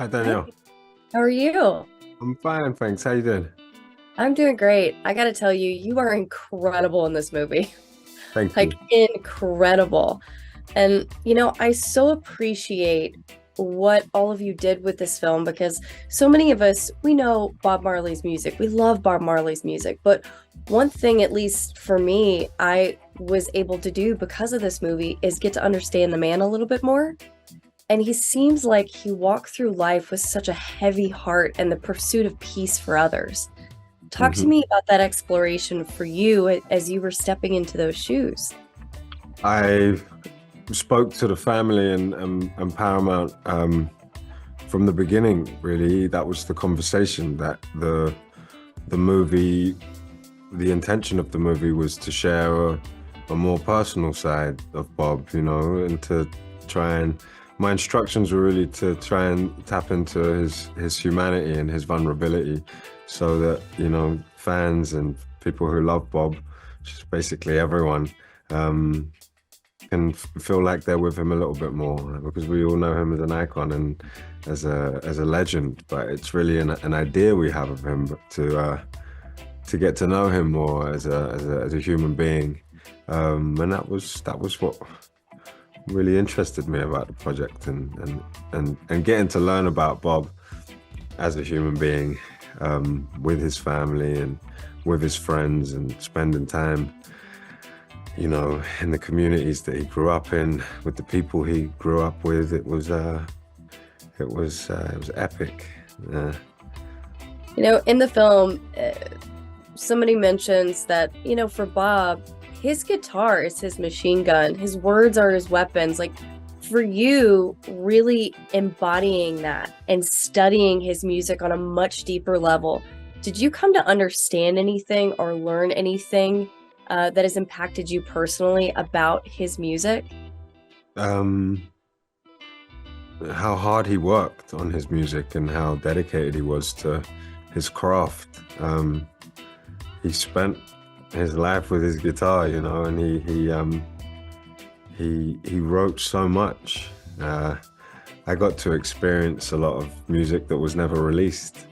Hi Hi, Danielle. how are you? I'm fine, thanks. How you doing? I'm doing great. I gotta tell you, you are incredible in this movie. Thank Like, you. incredible. And, I so appreciate what all of you did with this film because so many of us, we know Bob Marley's music. We love Bob Marley's music. But one thing, at least for me, I was able to do because of this movie is get to understand the man a little bit more. And he seems like he walked through life with such a heavy heart and the pursuit of peace for others. Talk to hmm me about that exploration for you as you were stepping into those shoes. I spoke to the family and Paramount from the beginning, really. That was the conversation that the movie, the intention of the movie was to share a more personal side of Bob, and to try and my instructions were really to try and tap into his humanity and his vulnerability so that, fans and people who love Bob, just basically everyone, um, can feel like they're with him a little bit more because we all know him as an icon and as a legend, but it's really an idea we have of him to get to know him more as a human being, and that was what really interested me about the project and getting to learn about Bob as a human being, with his family and with his friends and spending time, in the communities that he grew up in, with the people he grew up with. It was epic. Uh, In the film, somebody mentions that, for Bob, his guitar is his machine gun, his words are his weapons. Like, for you, really embodying that and studying his music on a much deeper level, did you come to understand anything or learn anything that has impacted you personally about his music? um, how hard he worked on his music and how dedicated he was to his craft. He spent his life with his guitar, and he wrote so much. I got to experience a lot of music that was never released,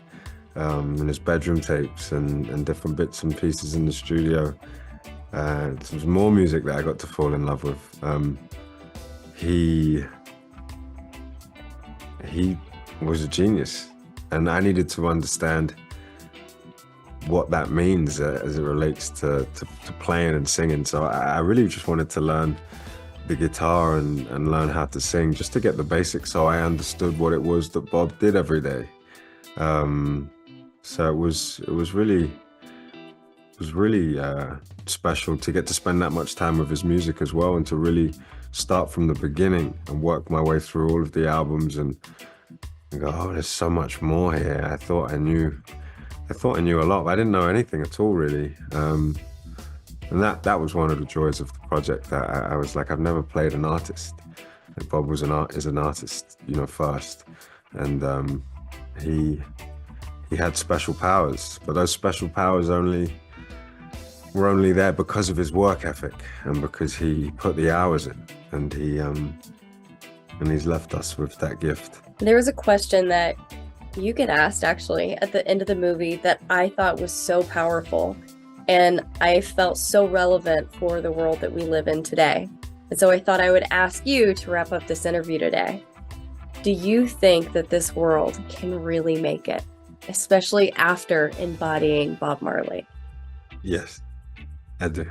in his bedroom tapes and different bits and pieces in the studio. There was more music that I got to fall in love with. He he was a genius, and I needed to understand what that means, as it relates to playing and singing. So I really just wanted to learn the guitar and learn how to sing just to get the basics so I understood what it was that Bob did every day. Um, so it was really special to get to spend that much time with his music as well, and to really start from the beginning and work my way through all of the albums and go, oh, there's so much more here. I thought I knew a lot, but I didn't know anything at all, really. And that was one of the joys of the project. That I was like, I've never played an artist. And Bob is an artist, first, and he had special powers, but those special powers were only there because of his work ethic and because he put the hours in, and he's left us with that gift. There was a question that you get asked actually at the end of the movie that I thought was so powerful and I felt so relevant for the world that we live in today. And so I thought I would ask you to wrap up this interview today. Do you think that this world can really make it, especially after embodying Bob Marley? Yes, I do.